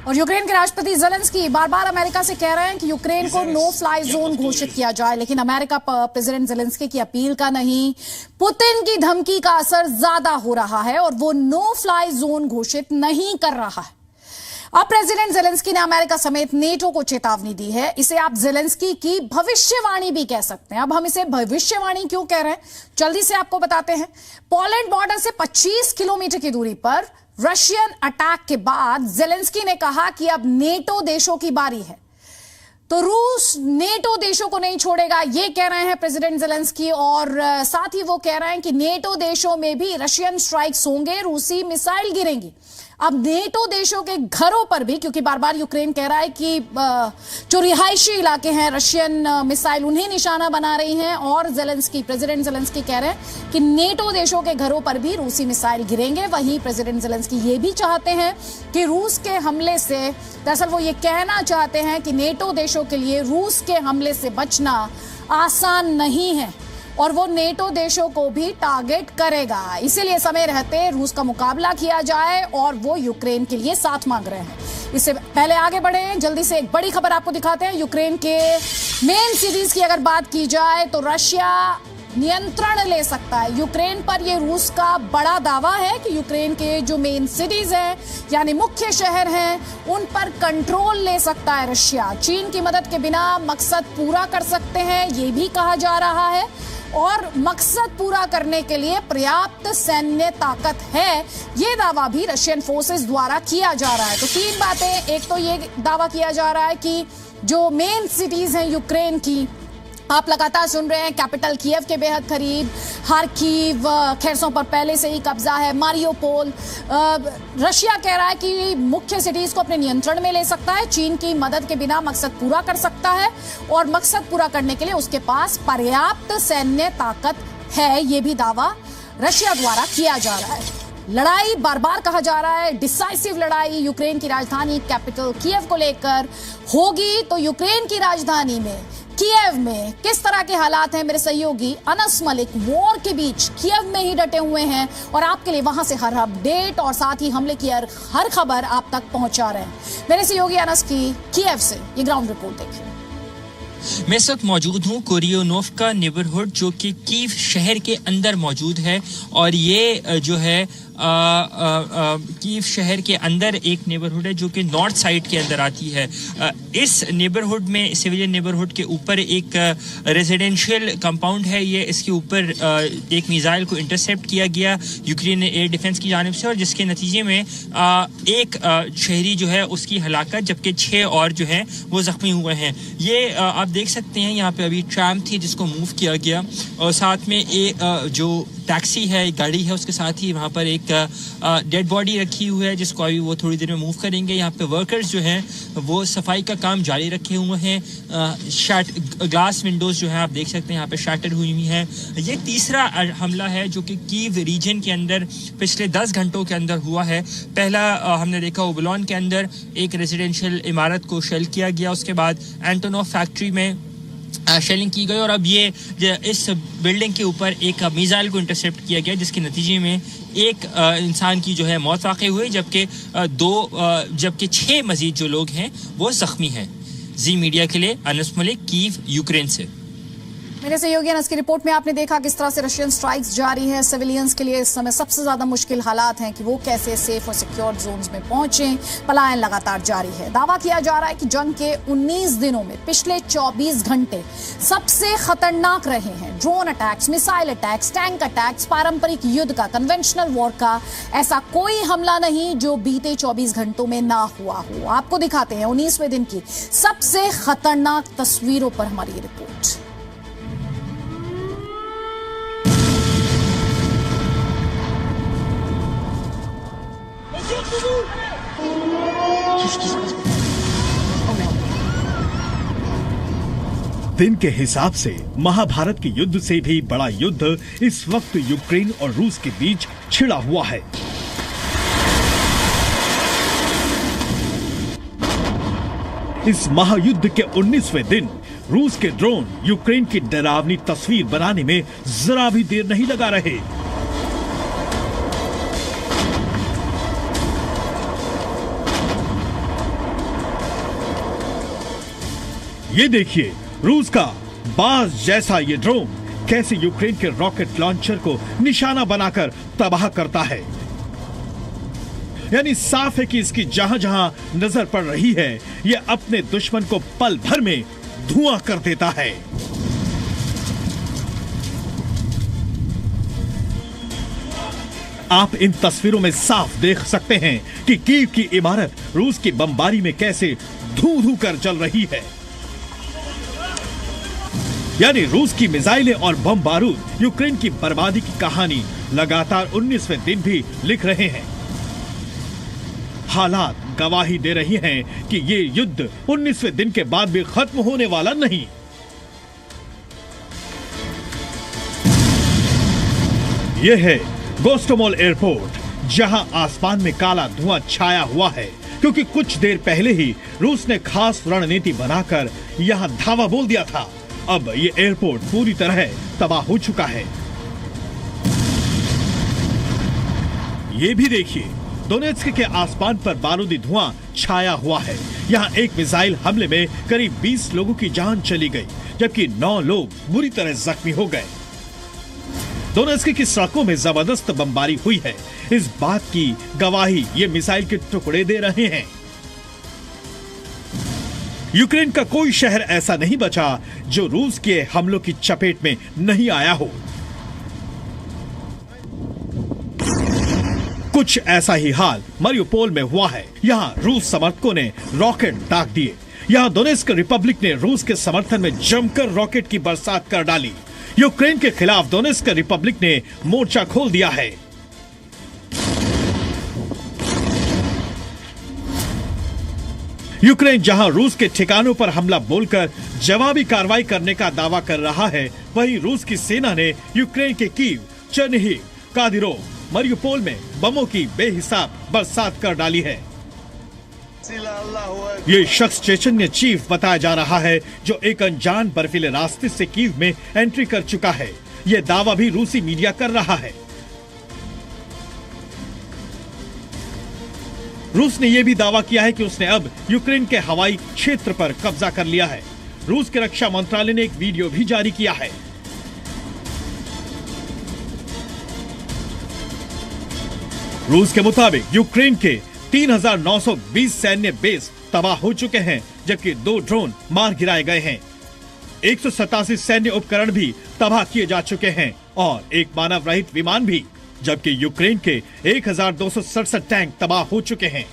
और यूक्रेन के राष्ट्रपति ज़ेलेंस्की बार बार अमेरिका से कह रहे हैं कि यूक्रेन को नो फ्लाई जोन घोषित किया जाए, लेकिन अमेरिका प्रेसिडेंट ज़ेलेंस्की की अपील का नहीं, पुतिन की धमकी का असर ज्यादा हो रहा है और वो नो फ्लाई जोन घोषित नहीं कर रहा है। अब प्रेसिडेंट ज़ेलेंस्की ने अमेरिका समेत नेटो को चेतावनी दी है। इसे आप ज़ेलेंस्की की भविष्यवाणी भी कह सकते हैं। अब हम इसे भविष्यवाणी क्यों कह रहे हैं, जल्दी से आपको बताते हैं। पोलैंड बॉर्डर से 25 किलोमीटर की दूरी पर रशियन अटैक के बाद ज़ेलेंस्की ने कहा कि अब नेटो देशों की बारी है, तो रूस नेटो देशों को नहीं छोड़ेगा, ये कह रहे हैं प्रेसिडेंट ज़ेलेंस्की। और साथ ही वो कह रहे हैं कि नेटो देशों में भी रशियन स्ट्राइक्स होंगे, रूसी मिसाइल गिरेंगी। अब नेटो देशों के घरों पर भी, क्योंकि बार बार यूक्रेन कह रहा है कि जो रिहायशी इलाके हैं रशियन मिसाइल उन्हें निशाना बना रही हैं, और प्रेसिडेंट ज़ेलेंस्की कह रहे हैं कि नेटो देशों के घरों पर भी रूसी मिसाइल गिरेंगे। वहीं प्रेसिडेंट ज़ेलेंस्की ये भी चाहते हैं कि रूस के हमले से, दरअसल वो ये कहना चाहते हैं कि नेटो देशों के लिए रूस के हमले से बचना आसान नहीं है और वो नेटो देशों को भी टारगेट करेगा। इसीलिए समय रहते रूस का मुकाबला किया जाए और वो यूक्रेन के लिए साथ मांग रहे हैं। इससे पहले आगे बढ़े, जल्दी से एक बड़ी खबर आपको दिखाते हैं। यूक्रेन के मेन सिटीज की अगर बात की जाए तो रशिया नियंत्रण ले सकता है यूक्रेन पर। यह रूस का बड़ा दावा है कि यूक्रेन के जो मेन सिटीज हैं यानी मुख्य शहर हैं उन पर कंट्रोल ले सकता है रशिया। चीन की मदद के बिना मकसद पूरा कर सकते हैं, ये भी कहा जा रहा है, और मकसद पूरा करने के लिए पर्याप्त सैन्य ताकत है, ये दावा भी रशियन फोर्सेस द्वारा किया जा रहा है। तो तीन बातें, एक तो ये दावा किया जा रहा है कि जो मेन सिटीज हैं यूक्रेन की, आप लगातार सुन रहे हैं, कैपिटल कीव के बेहद करीब, खार्किव, खेरसों पर पहले से ही कब्जा है, मारियोपोल। रशिया कह रहा है कि मुख्य सिटीज को अपने नियंत्रण में ले सकता है, चीन की मदद के बिना मकसद पूरा कर सकता है और मकसद पूरा करने के लिए उसके पास पर्याप्त सैन्य ताकत है, ये भी दावा रशिया द्वारा किया जा रहा है। लड़ाई बार बार कहा जा रहा है, डिसाइसिव लड़ाई यूक्रेन की राजधानी कैपिटल कीव को लेकर होगी। तो यूक्रेन की राजधानी में कीव में किस तरह के हालात हैं, मेरे सहयोगी अनस मलिक वॉर के बीच कीव में ही डटे हुए हैं और आपके लिए वहां से हर अपडेट और साथ ही हमले की हर खबर आप तक पहुंचा रहे हैं। मेरे सहयोगी अनस की कीव से ये ग्राउंड रिपोर्ट देखिए। मैं इस वक्त मौजूद हूँ कोरियोनोव्का नेबरहुड, जो कि कीव शहर के अंदर मौजूद है, और ये जो है कीव शहर के अंदर एक नेबरहुड है जो कि नॉर्थ साइड के अंदर आती है। इस नेबरहुड में, सिविलियन नेबरहुड के ऊपर एक रेजिडेंशियल कंपाउंड है। ये इसके ऊपर एक मिसाइल को इंटरसेप्ट किया गया यूक्रेन एयर डिफेंस की जानिब से, और जिसके नतीजे में एक शहरी जो है उसकी हलाकत, जबकि 6 और जो है वो जख्मी हुए हैं। ये आप देख सकते हैं, यहाँ पे अभी ट्रैम थी जिसको मूव किया गया, और साथ में जो टैक्सी है, एक गाड़ी है, उसके साथ ही वहाँ पर एक डेड बॉडी रखी हुई है जिसको अभी वो थोड़ी देर में मूव करेंगे। यहाँ पे वर्कर्स जो हैं वो सफाई का काम जारी रखे हुए हैं। ग्लास विंडोज जो है आप देख सकते हैं यहाँ पे शैटर हुई है। ये तीसरा हमला है जो कि कीव रीजन के अंदर पिछले 10 घंटों के अंदर हुआ है। पहला हमने देखा ओबलॉन के अंदर एक रेजिडेंशियल इमारत को शेल किया गया, उसके बाद एंटोनोव फैक्ट्री में शेलिंग की गई, और अब ये इस बिल्डिंग के ऊपर एक मिसाइल को इंटरसेप्ट किया गया जिसके नतीजे में एक इंसान की जो है मौत वाक़ई हुई, जबकि 6 मजीद जो लोग हैं वो जख्मी हैं। जी मीडिया के लिए अनस मलिक, कीव, यूक्रेन से। मेरे सहयोगी अनस की रिपोर्ट में आपने देखा किस तरह से रशियन स्ट्राइक्स जारी हैं। सिविलियंस के लिए इस समय सबसे ज्यादा मुश्किल हालात हैं कि वो कैसे सेफ और सिक्योर जोन्स में पहुंचें। पलायन लगातार जारी है। दावा किया जा रहा है कि जंग के 19 दिनों में पिछले 24 घंटे सबसे खतरनाक रहे हैं। Drone attacks, missile attacks, tank attacks, पारंपरिक युद्ध का, कन्वेंशनल वॉर का ऐसा कोई हमला नहीं जो बीते 24 घंटों में ना हुआ हो। आपको दिखाते हैं 19वें दिन की सबसे खतरनाक तस्वीरों पर हमारी ये रिपोर्ट। दिन के हिसाब से महाभारत के युद्ध से भी बड़ा युद्ध इस वक्त यूक्रेन और रूस के बीच छिड़ा हुआ है। इस महायुद्ध के 19वें दिन रूस के ड्रोन यूक्रेन की डरावनी तस्वीर बनाने में जरा भी देर नहीं लगा रहे। ये देखिए रूस का बाज जैसा ये ड्रोन कैसे यूक्रेन के रॉकेट लॉन्चर को निशाना बनाकर तबाह करता है। यानी साफ है कि इसकी जहां जहां नजर पड़ रही है ये अपने दुश्मन को पल भर में धुआं कर देता है। आप इन तस्वीरों में साफ देख सकते हैं कि कीव की इमारत रूस की बमबारी में कैसे धू धू कर जल रही है। यानी रूस की मिसाइलें और बम बारूद यूक्रेन की बर्बादी की कहानी लगातार 19वें दिन भी लिख रहे हैं। हालात गवाही दे रही हैं कि ये युद्ध 19वें दिन के बाद भी खत्म होने वाला नहीं। यह है गोस्टोमोल एयरपोर्ट, जहां आसमान में काला धुआं छाया हुआ है क्योंकि कुछ देर पहले ही रूस ने खास रणनीति बनाकर यहां धावा बोल दिया था। अब ये एयरपोर्ट पूरी तरह तबाह हो चुका है। ये भी देखिए दोनेत्स्क के आसमान पर बारूदी धुआं छाया हुआ है। यहाँ एक मिसाइल हमले में करीब 20 लोगों की जान चली गई, जबकि 9 लोग बुरी तरह जख्मी हो गए। दोनेत्स्क की सड़कों में जबरदस्त बमबारी हुई है। इस बात की गवाही ये मिसाइल के टुकड़े दे रहे हैं। यूक्रेन का कोई शहर ऐसा नहीं बचा जो रूस के हमलों की चपेट में नहीं आया हो। कुछ ऐसा ही हाल मारियोपोल में हुआ है। यहाँ रूस समर्थकों ने रॉकेट दाग दिए। यहाँ दोनेत्स्क रिपब्लिक ने रूस के समर्थन में जमकर रॉकेट की बरसात कर डाली। यूक्रेन के खिलाफ दोनेत्स्क रिपब्लिक ने मोर्चा खोल दिया है। यूक्रेन जहां रूस के ठिकानों पर हमला बोलकर जवाबी कार्रवाई करने का दावा कर रहा है, वहीं रूस की सेना ने यूक्रेन के कीव, चेर्निहिव, कादिरोव, मारियोपोल में बमों की बेहिसाब बरसात कर डाली है। ये शख्स चेचन्य चीफ बताया जा रहा है जो एक अनजान बर्फीले रास्ते से कीव में एंट्री कर चुका है। ये दावा भी रूसी मीडिया कर रहा है। रूस ने यह भी दावा किया है कि उसने अब यूक्रेन के हवाई क्षेत्र पर कब्जा कर लिया है। रूस के रक्षा मंत्रालय ने एक वीडियो भी जारी किया है। रूस के मुताबिक यूक्रेन के 3920 सैन्य बेस तबाह हो चुके हैं, जबकि 2 ड्रोन मार गिराए गए हैं। 187 सैन्य उपकरण भी तबाह किए जा चुके हैं और एक मानव रहित विमान भी, जबकि यूक्रेन के 1267 टैंक तबाह हो चुके हैं।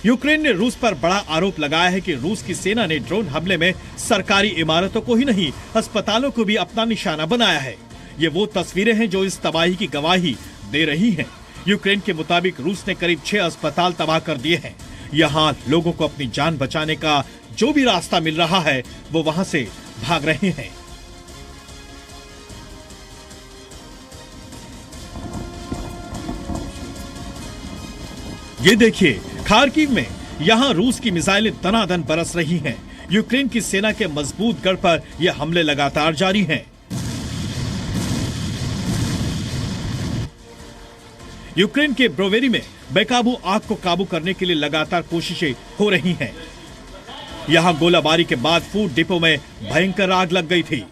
यूक्रेन ने रूस पर बड़ा आरोप लगाया है कि रूस की सेना ने ड्रोन हमले में सरकारी इमारतों को ही नहीं, अस्पतालों को भी अपना निशाना बनाया है। ये वो तस्वीरें हैं जो इस तबाही की गवाही दे रही हैं। यूक्रेन के मुताबिक रूस ने करीब 6 अस्पताल तबाह कर दिए हैं। यहाँ लोगों को अपनी जान बचाने का जो भी रास्ता मिल रहा है वो वहां से भाग रहे हैं। ये देखिए खार्किव में यहाँ रूस की मिसाइलें दनादन बरस रही हैं। यूक्रेन की सेना के मजबूत गढ़ पर यह हमले लगातार जारी हैं। यूक्रेन के ब्रोवेरी में बेकाबू आग को काबू करने के लिए लगातार कोशिशें हो रही हैं। यहां गोलाबारी के बाद फूड डिपो में भयंकर आग लग गई थी।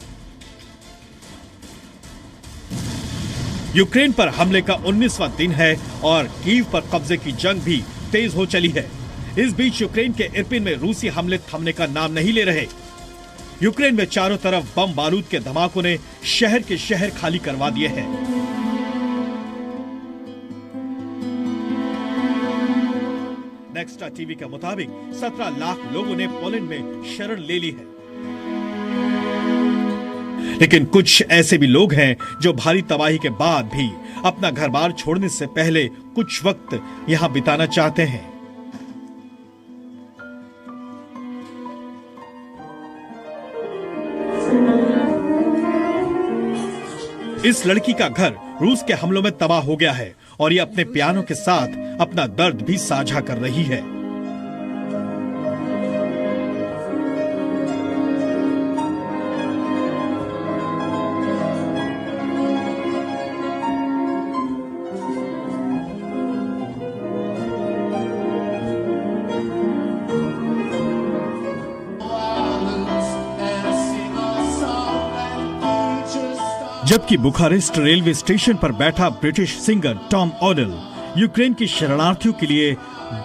यूक्रेन पर हमले का 19वां दिन है और कीव पर कब्जे की जंग भी तेज हो चली है। इस बीच यूक्रेन के इरपिन में रूसी हमले थमने का नाम नहीं ले रहे। यूक्रेन में चारों तरफ बम बारूद के धमाकों ने शहर के शहर खाली करवा दिए हैं। नेक्स्टा टीवी के मुताबिक 17 लाख लोगों ने पोलैंड में शरण ले ली है। लेकिन कुछ ऐसे भी लोग हैं जो भारी तबाही के बाद भी अपना घर बार छोड़ने से पहले कुछ वक्त यहां बिताना चाहते हैं। इस लड़की का घर रूस के हमलों में तबाह हो गया है और ये अपने पियानो के साथ अपना दर्द भी साझा कर रही है। जबकि बुखारेस्ट रेलवे स्टेशन पर बैठा British singer Tom O'Neill Ukraine के शरणार्थियों के लिए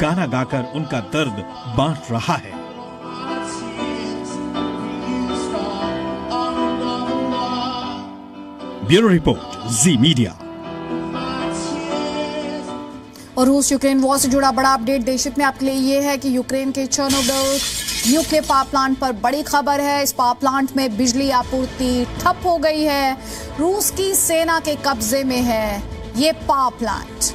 गाना गाकर उनका दर्द बांट रहा है। ब्यूरो रिपोर्ट, जी मीडिया। और रूस यूक्रेन वॉर से जुड़ा बड़ा अपडेट देश हित में आपके लिए ये है कि यूक्रेन के चेर्नोबिल न्यूक्लियर पावर प्लांट पर बड़ी खबर है। इस पावर प्लांट में बिजली आपूर्ति ठप हो गई है। रूस की सेना के कब्जे में है ये पावर प्लांट,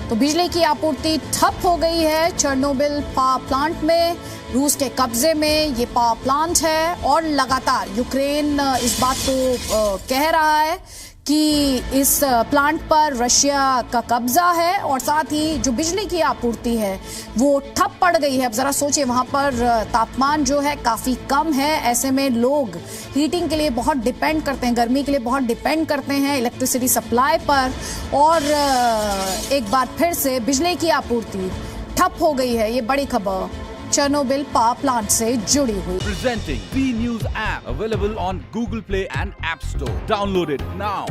तो बिजली की आपूर्ति ठप हो गई है। चेर्नोबिल पावर प्लांट में रूस के कब्जे में ये पावर प्लांट है और लगातार यूक्रेन इस बात को कह रहा है कि इस प्लांट पर रशिया का कब्जा है और साथ ही जो बिजली की आपूर्ति है वो ठप पड़ गई है। अब जरा सोचिए, वहां पर तापमान जो है काफी कम है, ऐसे में लोग हीटिंग के लिए बहुत डिपेंड करते हैं, गर्मी के लिए बहुत डिपेंड करते हैं इलेक्ट्रिसिटी सप्लाई पर, और एक बार फिर से बिजली की आपूर्ति ठप हो गई है। ये बड़ी खबर चेर्नोबिल पावर प्लांट से जुड़ी हुई। Presenting B News app available on Google Play and App Store. Download it now.